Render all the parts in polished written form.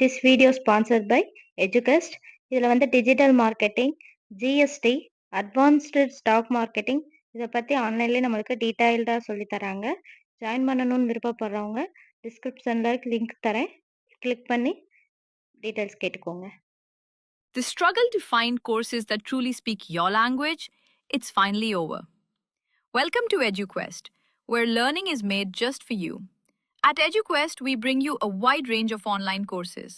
This video sponsored by Educast. இதில் வந்து digital marketing, GST, advanced stock marketing இதை பற்றி ஆன்லைன்லேயே நம்மளுக்கு டீட்டெயில்டாக சொல்லி தராங்க. ஜாயின் பண்ணணும்னு விருப்பப்படுறவங்க டிஸ்கிரிப்ஷனில் லிங்க் தரேன், கிளிக் பண்ணி டீட்டெயில்ஸ் கேட்டுக்கோங்க. The struggle to find courses that truly speak your language, it's finally over. Welcome to EduQuest, where learning is made just for you. At EduQuest, we bring you a wide range of online courses,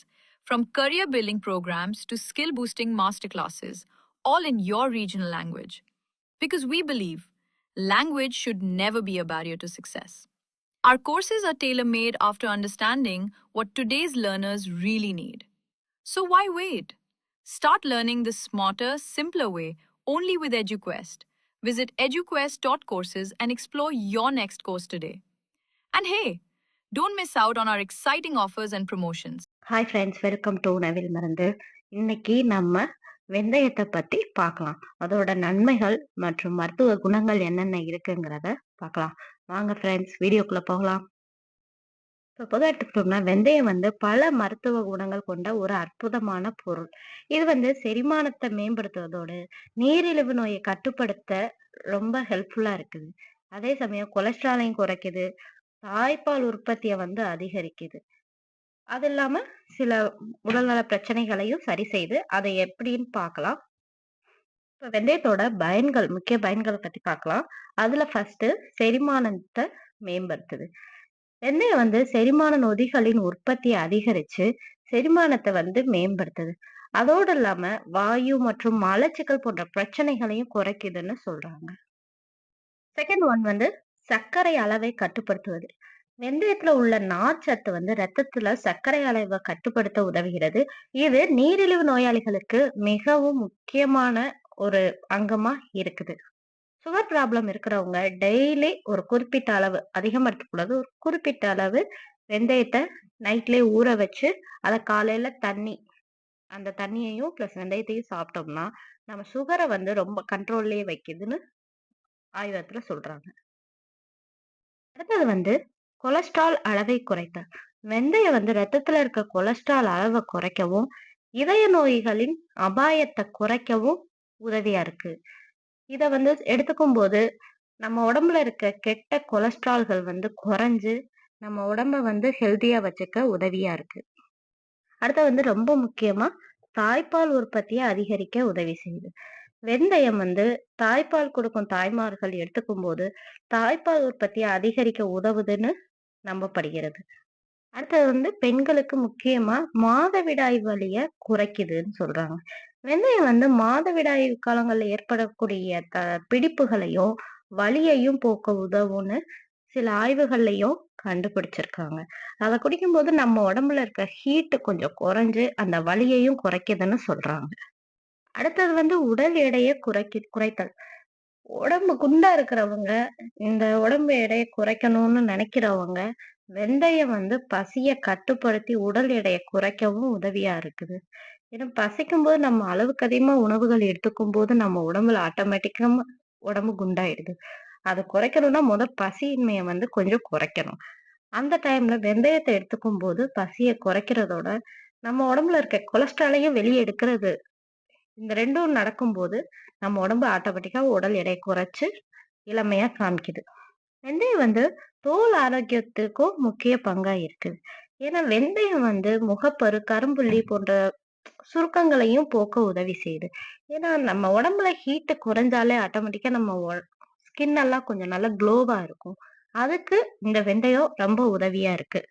from career building programs to skill boosting masterclasses, all in your regional language. Because we believe language should never be a barrier to success. Our courses are tailor made after understanding what today's learners really need. So why wait? Start learning the smarter, simpler way only with EduQuest. Visit eduquest.courses and explore your next course today. And hey, don't miss out on our exciting offers and promotions. Hi friends, welcome to நவில் மருந்து. இன்னைக்கு நம்ம வெந்தயத்தை பற்றி பார்க்கலாம். அதோட நன்மைகள் மற்றும் மருத்துவ குணங்கள் என்னென்ன இருக்குங்கிறத பார்க்கலாம். வாங்க ஃப்ரெண்ட்ஸ், வீடியோக்குள்ளே போகலாம். இப்போ பொதுவாக எடுத்துக்கிட்டோம்னா வெந்தயம் வந்து பல மருத்துவ குணங்கள் கொண்ட ஒரு அற்புதமான பொருள். இது வந்து செரிமானத்தை மேம்படுத்துவதோடு நீரிழிவு நோயை கட்டுப்படுத்த ரொம்ப ஹெல்ப்ஃபுல்லா இருக்குது. அதே சமயம் கொலஸ்ட்ராலையும் குறைக்குது, தாய்ப்பால் உற்பத்தியை வந்து அதிகரிக்குது. அது இல்லாம சில உடல்நல பிரச்சனைகளையும் சரி செய்து அதை எப்படின்னு பார்க்கலாம். இப்ப வெந்தயத்தோட பயன்கள், முக்கிய பயன்களை பத்தி பார்க்கலாம். அதுல ஃபர்ஸ்ட் செரிமானத்தை மேம்படுத்துது. வெந்தயம் வந்து செரிமான நொதிகளின் உற்பத்தியை அதிகரிச்சு செரிமானத்தை வந்து மேம்படுத்துது. அதோடு இல்லாம வாயு மற்றும் மலச்சிக்கல் போன்ற பிரச்சனைகளையும் குறைக்குதுன்னு சொல்றாங்க. செகண்ட் ஒன் வந்து சர்க்கரை அளவை கட்டுப்படுத்துவது. வெந்தயத்துல உள்ள நார்ச்சத்து வந்து ரத்தத்துல சர்க்கரை அளவை கட்டுப்படுத்த உதவுகிறது. இது நீரிழிவு நோயாளிகளுக்கு மிகவும் முக்கியமான ஒரு அங்கமா இருக்குது. சுகர் ப்ராப்ளம் இருக்கிறவங்க டெய்லி ஒரு குறிப்பிட்ட அளவு, அதிகமா எடுத்துக்கூடாது, ஒரு குறிப்பிட்ட அளவு வெந்தயத்தை நைட்லயே ஊற வச்சு அதை காலையில அந்த தண்ணியையும் பிளஸ் வெந்தயத்தையும் சாப்பிட்டோம்னா நம்ம சுகரை வந்து ரொம்ப கண்ட்ரோல்லயே வைக்குதுன்னு ஆய்வகத்துல சொல்றாங்க. அடுத்தது வந்து கொலஸ்ட்ரால் அளவை குறைத்தல். வெந்தயம் வந்து ரத்தத்துல இருக்க கொலஸ்ட்ரால் அளவை குறைக்கவும் இதய நோய்களின் அபாயத்தை குறைக்கவும் உதவியா இருக்கு. இத வந்து எடுத்துக்கும் போது நம்ம உடம்புல இருக்க கெட்ட கொலஸ்ட்ரால்கள் வந்து குறைஞ்சு நம்ம உடம்ப வந்து ஹெல்தியா வச்சுக்க உதவியா இருக்கு. அடுத்து வந்து ரொம்ப முக்கியமா தாய்ப்பால் உற்பத்தியை அதிகரிக்க உதவி செய்யுது. வெந்தயம் வந்து தாய்ப்பால் கொடுக்கும் தாய்மார்கள் எடுத்துக்கும் போது தாய்ப்பால் உற்பத்தியை அதிகரிக்க உதவுதுன்னு நம்பப்படுகிறது. அடுத்தது வந்து பெண்களுக்கு முக்கியமா மாதவிடாய் வலிய குறைக்குதுன்னு சொல்றாங்க. வெந்தயம் வந்து மாதவிடாய் காலங்கள்ல ஏற்படக்கூடிய பிடிப்புகளையும் வலியையும் போக்க உதவும்னு சில ஆய்வுகள்லயும் கண்டுபிடிச்சிருக்காங்க. அதை குடிக்கும்போது நம்ம உடம்புல இருக்க ஹீட் கொஞ்சம் குறைஞ்சு அந்த வலியையும் குறைக்குதுன்னு சொல்றாங்க. அடுத்தது வந்து உடல் எடையை குறைத்தல். உடம்பு குண்டா இருக்கிறவங்க, இந்த உடம்பு எடையை குறைக்கணும்னு நினைக்கிறவங்க வெந்தயம் வந்து பசிய கட்டுப்படுத்தி உடல் எடையை குறைக்கவும் உதவியா இருக்குது. ஏன்னா பசிக்கும் போது நம்ம அளவுக்கு அதிகமா உணவுகள் எடுத்துக்கும் போது நம்ம உடம்புல ஆட்டோமேட்டிக்கா உடம்பு குண்டாயிடுது. அதை குறைக்கணும்னா பசியின்மையை வந்து கொஞ்சம் குறைக்கணும். அந்த டைம்ல வெந்தயத்தை எடுத்துக்கும் போது பசியை குறைக்கிறதோட நம்ம உடம்புல இருக்க கொலஸ்ட்ராலையும் வெளியே எடுக்கிறது. இந்த ரெண்டும் நடக்கும்போது நம்ம உடம்பு ஆட்டோமேட்டிக்கா உடல் எடை குறைச்சு இளமையா காமிக்குது. வெந்தயம் வந்து தோல் ஆரோக்கியத்துக்கும் முக்கிய பங்கா இருக்குது. ஏன்னா வெந்தயம் வந்து முகப்பரு, கரும்புள்ளி போன்ற சுருக்கங்களையும் போக்க உதவி செய்யுது. ஏன்னா நம்ம உடம்புல ஹீட் குறைஞ்சாலே ஆட்டோமேட்டிக்கா நம்ம ஸ்கின் எல்லாம் கொஞ்சம் நல்லா க்ளோவா இருக்கும். அதுக்கு இந்த வெந்தயம் ரொம்ப உதவியா இருக்கு.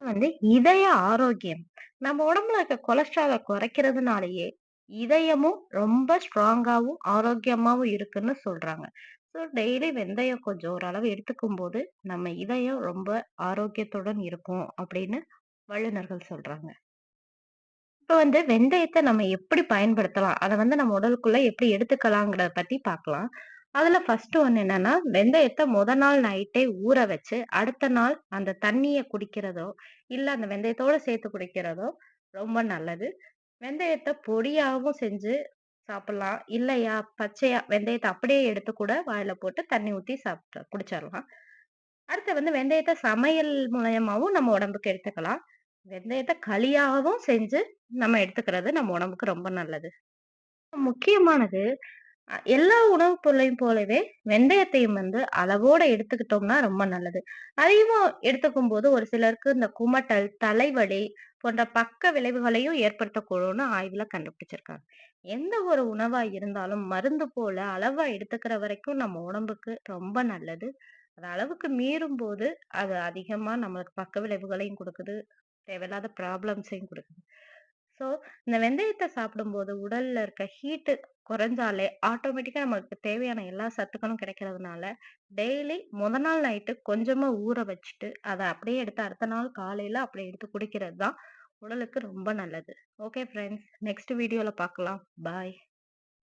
வந்து இதய ஆரோக்கியம். நம்ம உடம்புல இருக்க கொலஸ்ட்ராலை குறைக்கிறதுனாலயே இதயமும் ரொம்ப ஸ்ட்ராங்காவும் ஆரோக்கியமாவும் இருக்குன்னு சொல்றாங்க. ஸோ டெய்லி வெந்தயம் கொஞ்சம் ஓரளவு எடுத்துக்கும் போது நம்ம இதயம் ரொம்ப ஆரோக்கியத்துடன் இருக்கும் அப்படின்னு வல்லுநர்கள் சொல்றாங்க. இப்ப வந்து வெந்தயத்தை நம்ம எப்படி பயன்படுத்தலாம், அதை வந்து நம்ம உடலுக்குள்ள எப்படி எடுத்துக்கலாங்கிறத பத்தி பார்க்கலாம். அதுல ஃபர்ஸ்ட் ஒண்ணு என்னன்னா, வெந்தயத்தை நாள் நைட்டே ஊற வச்சு அடுத்த நாள் அந்த தண்ணிய குடிக்கிறதோ, இல்ல அந்த வெந்தயத்தோட சேர்த்து குடிக்கிறதோ ரொம்ப நல்லது. வெந்தயத்தை பொடியாவும் செஞ்சு சாப்பிடலாம். இல்லையா பச்சையா வெந்தயத்தை அப்படியே எடுத்து கூட வாயில போட்டு தண்ணி ஊத்தி குடிச்சிடலாம். அடுத்து வந்து வெந்தயத்தை சமையல் மூலியமாவும் நம்ம உடம்புக்கு எடுத்துக்கலாம். வெந்தயத்த களியாவும் செஞ்சு நம்ம எடுத்துக்கிறது நம்ம உடம்புக்கு ரொம்ப நல்லது. முக்கியமானது எல்லா உணவுப் பொருளையும் போலவே வெந்தயத்தையும் அளவோட எடுத்துக்கிட்டோம்னா ரொம்ப நல்லது. அதிகமா எடுத்துக்கும்போது ஒரு சிலருக்கு இந்த குமட்டல், தலைவலி போன்ற பக்க விளைவுகளையும் ஏற்படுத்தக்கூடும்னு ஆய்வுல கண்டுபிடிச்சிருக்காங்க. எந்த ஒரு உணவா இருந்தாலும் மருந்து போல அளவா எடுத்துக்கிற வரைக்கும் நம்ம உடம்புக்கு ரொம்ப நல்லது. அது அளவுக்கு மீறும்போது அது அதிகமா நம்மளுக்கு பக்க விளைவுகளையும் குடுக்குது. தேவையில்லாத ப்ராப்ளம்ஸையும் குடுக்குது. ஸோ, இந்த வெந்தயத்த சாப்பிடும்போது உடல்ல இருக்க ஹீட்டு குறைஞ்சாலே ஆட்டோமேட்டிக்கா நமக்கு தேவையான எல்லா சத்துக்களும் கிடைக்கிறதுனால, டெய்லி மொத நாள் நைட்டு கொஞ்சமா ஊற வச்சுட்டு, அத அப்படியே எடுத்து அடுத்த நாள் காலையில அப்படியே எடுத்து குடிக்கிறது தான் உடலுக்கு ரொம்ப நல்லது. Okay friends. நெக்ஸ்ட் வீடியோல பார்க்கலாம். பாய்.